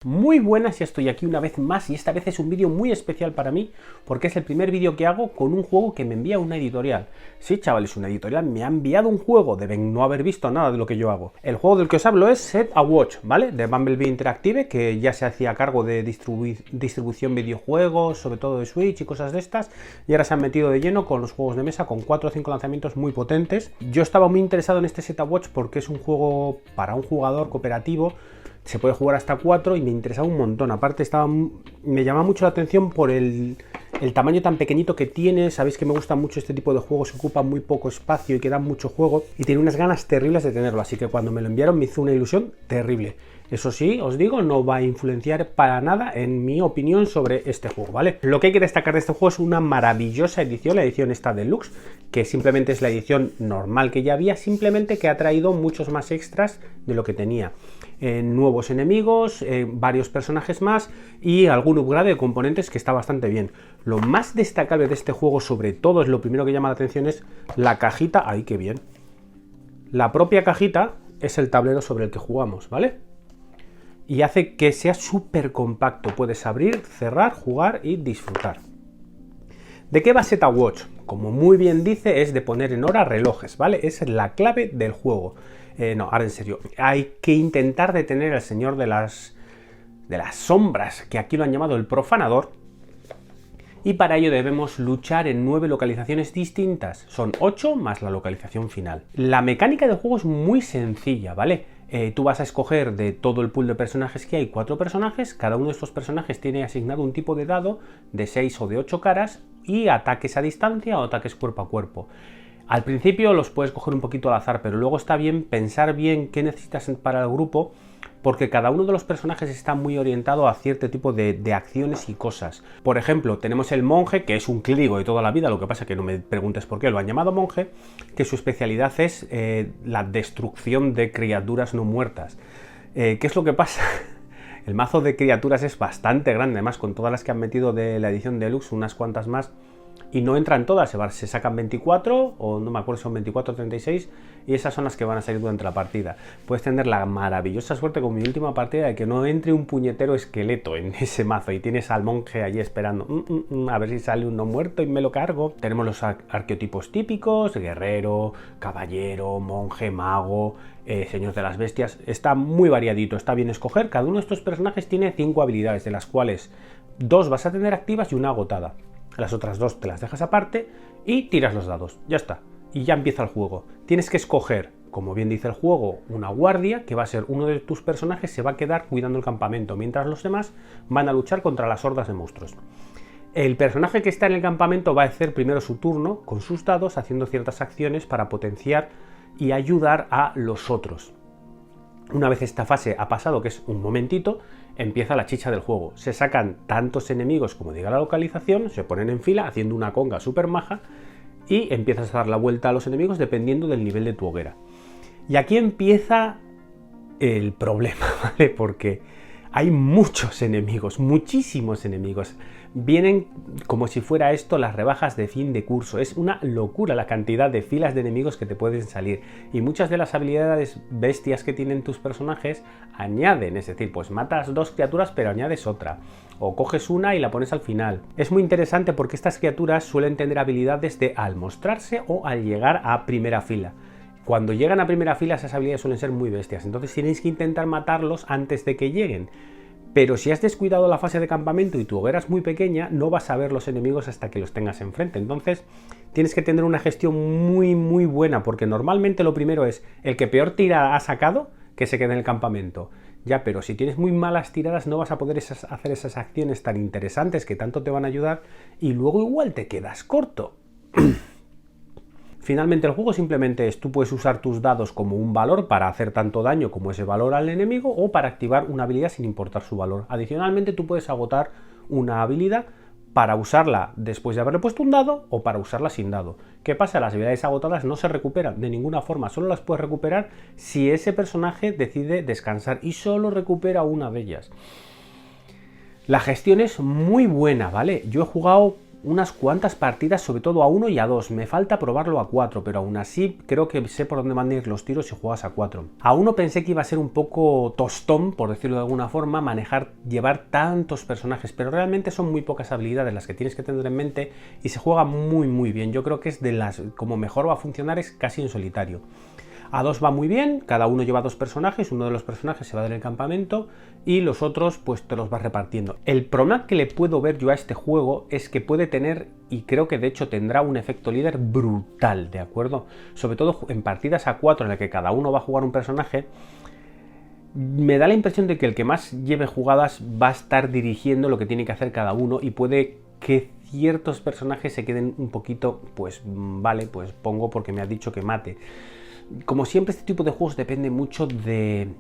Muy buenas, ya estoy aquí una vez más y esta vez es un vídeo muy especial para mí porque es el primer vídeo que hago con un juego que me envía una editorial. Sí, chavales, una editorial me ha enviado un juego, deben no haber visto nada de lo que yo hago. El juego del que os hablo es Set a Watch, ¿vale? De Bumblebee Interactive, que ya se hacía cargo de distribución videojuegos, sobre todo de Switch y cosas de estas, y ahora se han metido de lleno con los juegos de mesa con 4 o 5 lanzamientos muy potentes. Yo estaba muy interesado en este Set a Watch porque es un juego para un jugador cooperativo. Se puede jugar hasta 4 y me interesaba un montón. Aparte me llama mucho la atención por el tamaño tan pequeñito que tiene. Sabéis que me gusta mucho este tipo de juegos, ocupa muy poco espacio y que dan mucho juego. Y tiene unas ganas terribles de tenerlo, así que cuando me lo enviaron me hizo una ilusión terrible. Eso sí, os digo, no va a influenciar para nada en mi opinión sobre este juego, ¿vale? Lo que hay que destacar de este juego es una maravillosa edición, la edición esta deluxe, que simplemente es la edición normal que ya había, simplemente que ha traído muchos más extras de lo que tenía. Nuevos enemigos, varios personajes más y algún upgrade de componentes que está bastante bien. Lo más destacable de este juego, sobre todo, es lo primero que llama la atención, es la cajita. ¡Ay, qué bien! La propia cajita es el tablero sobre el que jugamos, ¿vale? Y hace que sea súper compacto. Puedes abrir, cerrar, jugar y disfrutar. ¿De qué va Set a Watch? Como muy bien dice, es de poner en hora relojes, ¿vale? Esa es la clave del juego. No, ahora en serio, hay que intentar detener al señor de las sombras, que aquí lo han llamado el profanador, y para ello debemos luchar en 9 localizaciones distintas. Son 8 más la localización final. La mecánica del juego es muy sencilla, ¿vale? Tú vas a escoger de todo el pool de personajes que hay 4 personajes. Cada uno de estos personajes tiene asignado un tipo de dado de 6 o de 8 caras y ataques a distancia o ataques cuerpo a cuerpo. Al principio los puedes coger un poquito al azar, pero luego está bien pensar bien qué necesitas para el grupo, porque cada uno de los personajes está muy orientado a cierto tipo de acciones y cosas. Por ejemplo, tenemos el monje, que es un clérigo de toda la vida, lo que pasa que no me preguntes por qué lo han llamado monje, que su especialidad es la destrucción de criaturas no muertas. ¿Qué es lo que pasa? El mazo de criaturas es bastante grande, además con todas las que han metido de la edición deluxe, unas cuantas más, y no entran todas, se sacan 24 o no me acuerdo si son 24 o 36 y esas son las que van a salir durante la partida. Puedes tener la maravillosa suerte con mi última partida de que no entre un puñetero esqueleto en ese mazo y tienes al monje allí esperando a ver si sale un no muerto y me lo cargo. Tenemos los arqueotipos típicos: guerrero, caballero, monje, mago, señor de las bestias. Está muy variadito, está bien escoger. Cada uno de estos personajes tiene 5 habilidades, de las cuales 2 vas a tener activas y una agotada. Las otras 2 te las dejas aparte y tiras los dados, ya está, y ya empieza el juego. Tienes que escoger, como bien dice el juego, una guardia, que va a ser uno de tus personajes, se va a quedar cuidando el campamento, mientras los demás van a luchar contra las hordas de monstruos. El personaje que está en el campamento va a hacer primero su turno con sus dados, haciendo ciertas acciones para potenciar y ayudar a los otros. Una vez esta fase ha pasado, que es un momentito, empieza la chicha del juego. Se sacan tantos enemigos como diga la localización, se ponen en fila haciendo una conga súper maja y empiezas a dar la vuelta a los enemigos dependiendo del nivel de tu hoguera. Y aquí empieza el problema, ¿vale? Porque hay muchos enemigos, muchísimos enemigos. Vienen como si fuera esto las rebajas de fin de curso. Es una locura la cantidad de filas de enemigos que te pueden salir. Y muchas de las habilidades bestias que tienen tus personajes añaden. Es decir, pues matas 2 criaturas pero añades otra. O coges una y la pones al final. Es muy interesante porque estas criaturas suelen tener habilidades de al mostrarse o al llegar a primera fila. Cuando llegan a primera fila esas habilidades suelen ser muy bestias, entonces tienes que intentar matarlos antes de que lleguen. Pero si has descuidado la fase de campamento y tu hoguera es muy pequeña, no vas a ver los enemigos hasta que los tengas enfrente. Entonces tienes que tener una gestión muy buena, porque normalmente lo primero es el que peor tirada ha sacado, que se quede en el campamento. Ya, pero si tienes muy malas tiradas no vas a poder hacer esas acciones tan interesantes que tanto te van a ayudar y luego igual te quedas corto. Finalmente el juego simplemente es, tú puedes usar tus dados como un valor para hacer tanto daño como ese valor al enemigo o para activar una habilidad sin importar su valor. Adicionalmente tú puedes agotar una habilidad para usarla después de haberle puesto un dado o para usarla sin dado. ¿Qué pasa? Las habilidades agotadas no se recuperan de ninguna forma, solo las puedes recuperar si ese personaje decide descansar y solo recupera una de ellas. La gestión es muy buena, ¿vale? Yo he jugado unas cuantas partidas, sobre todo a 1 y a 2. Me falta probarlo a 4, pero aún así creo que sé por dónde van a ir los tiros si juegas a 4. A 1 pensé que iba a ser un poco tostón, por decirlo de alguna forma, llevar tantos personajes, pero realmente son muy pocas habilidades las que tienes que tener en mente y se juega muy bien. Yo creo que es de las, como mejor va a funcionar es casi en solitario. A 2 va muy bien, cada uno lleva 2 personajes, uno de los personajes se va del campamento y los otros pues te los vas repartiendo. El problema que le puedo ver yo a este juego es que puede tener, y creo que de hecho tendrá, un efecto líder brutal, ¿de acuerdo? Sobre todo en partidas a 4 en las que cada uno va a jugar un personaje, me da la impresión de que el que más lleve jugadas va a estar dirigiendo lo que tiene que hacer cada uno y puede que ciertos personajes se queden un poquito, pues vale, pues pongo porque me ha dicho que mate. Como siempre, este tipo de juegos depende mucho de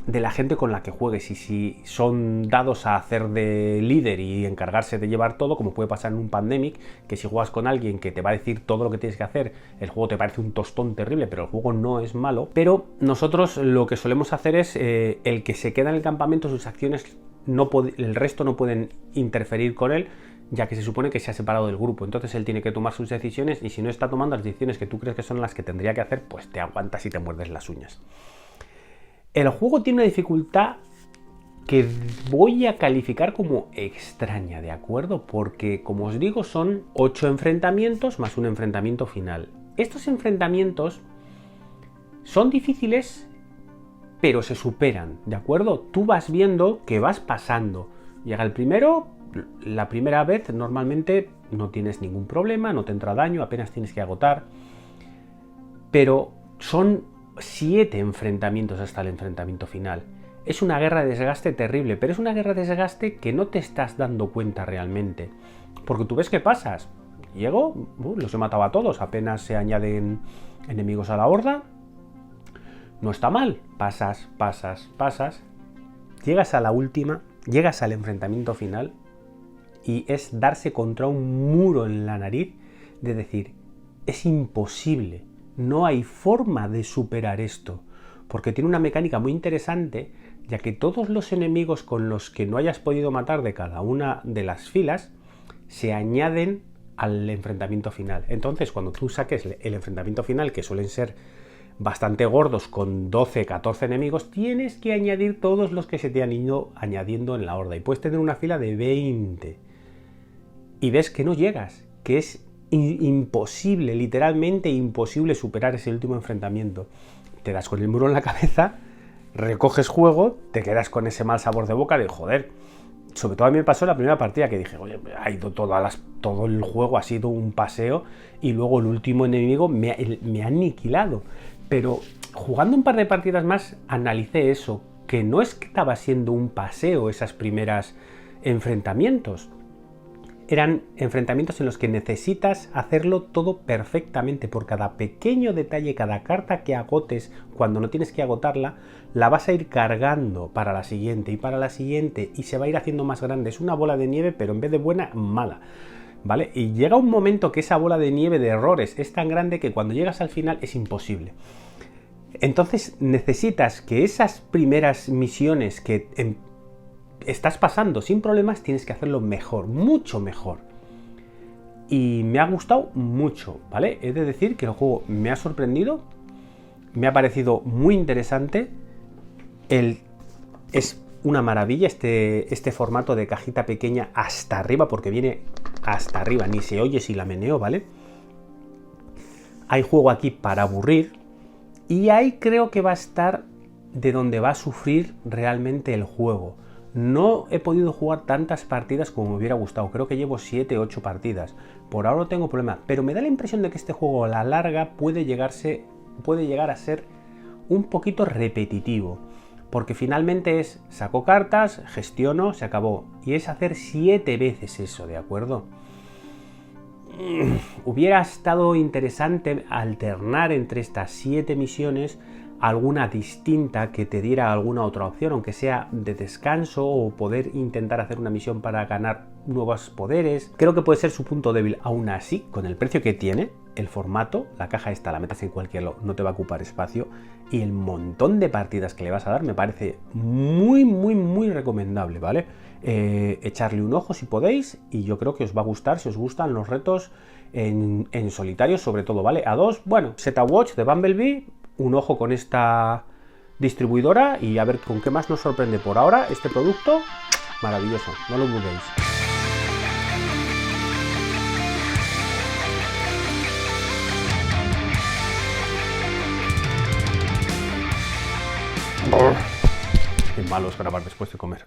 la gente con la que juegues y si son dados a hacer de líder y encargarse de llevar todo, como puede pasar en un Pandemic, que si juegas con alguien que te va a decir todo lo que tienes que hacer, el juego te parece un tostón terrible, pero el juego no es malo. Pero nosotros lo que solemos hacer es el que se queda en el campamento, sus acciones, el resto no pueden interferir con él, ya que se supone que se ha separado del grupo. Entonces él tiene que tomar sus decisiones y si no está tomando las decisiones que tú crees que son las que tendría que hacer, pues te aguantas y te muerdes las uñas. El juego tiene una dificultad que voy a calificar como extraña, ¿de acuerdo? Porque, como os digo, son 8 enfrentamientos más un enfrentamiento final. Estos enfrentamientos son difíciles, pero se superan, ¿de acuerdo? Tú vas viendo que vas pasando. Llega el primero, la primera vez normalmente no tienes ningún problema, no te entra daño, apenas tienes que agotar. Pero son 7 enfrentamientos hasta el enfrentamiento final. Es una guerra de desgaste terrible, pero es una guerra de desgaste que no te estás dando cuenta realmente. Porque tú ves que pasas. Llego, los he matado a todos, apenas se añaden enemigos a la horda. No está mal. Pasas. Llegas a la última, llegas al enfrentamiento final y es darse contra un muro en la nariz de decir, es imposible. No hay forma de superar esto, porque tiene una mecánica muy interesante, ya que todos los enemigos con los que no hayas podido matar de cada una de las filas se añaden al enfrentamiento final. Entonces, cuando tú saques el enfrentamiento final, que suelen ser bastante gordos con 12, 14 enemigos, tienes que añadir todos los que se te han ido añadiendo en la horda y puedes tener una fila de 20 y ves que no llegas, que es imposible, literalmente imposible superar ese último enfrentamiento. Te das con el muro en la cabeza, recoges juego, te quedas con ese mal sabor de boca de joder. Sobre todo a mí me pasó la primera partida que dije, oye, ha ido todo el juego ha sido un paseo y luego el último enemigo me ha aniquilado. Pero jugando un par de partidas más analicé eso, que no es que estaba siendo un paseo esas primeras enfrentamientos. Eran enfrentamientos en los que necesitas hacerlo todo perfectamente. Por cada pequeño detalle, cada carta que agotes, cuando no tienes que agotarla, la vas a ir cargando para la siguiente y para la siguiente y se va a ir haciendo más grande. Es una bola de nieve, pero en vez de buena, mala. ¿Vale? Y llega un momento que esa bola de nieve de errores es tan grande que cuando llegas al final es imposible. Entonces necesitas que esas primeras misiones que estás pasando sin problemas, tienes que hacerlo mejor, mucho mejor. Y me ha gustado mucho, ¿vale? He de decir que el juego me ha sorprendido, me ha parecido muy interesante. Es una maravilla este formato de cajita pequeña hasta arriba, porque viene hasta arriba, ni se oye si la meneo, ¿vale? Hay juego aquí para aburrir y ahí creo que va a estar de donde va a sufrir realmente el juego. No he podido jugar tantas partidas como me hubiera gustado, creo que llevo 7, 8 partidas. Por ahora no tengo problema, pero me da la impresión de que este juego a la larga puede llegar a ser un poquito repetitivo. Porque finalmente es, saco cartas, gestiono, se acabó. Y es hacer 7 veces eso, ¿de acuerdo? Hubiera estado interesante alternar entre estas 7 misiones alguna distinta que te diera alguna otra opción, aunque sea de descanso o poder intentar hacer una misión para ganar nuevos poderes. Creo que puede ser su punto débil. Aún así, con el precio que tiene, el formato, la caja esta la metes en cualquier lado, no te va a ocupar espacio, y el montón de partidas que le vas a dar me parece muy recomendable, ¿vale? Echarle un ojo si podéis, y yo creo que os va a gustar si os gustan los retos en solitario sobre todo, ¿vale? A dos, bueno, Zeta Watch de Bumblebee, un ojo con esta distribuidora y a ver con qué más nos sorprende. Por ahora este producto maravilloso, no lo dudéis. Qué malo es grabar después de comer.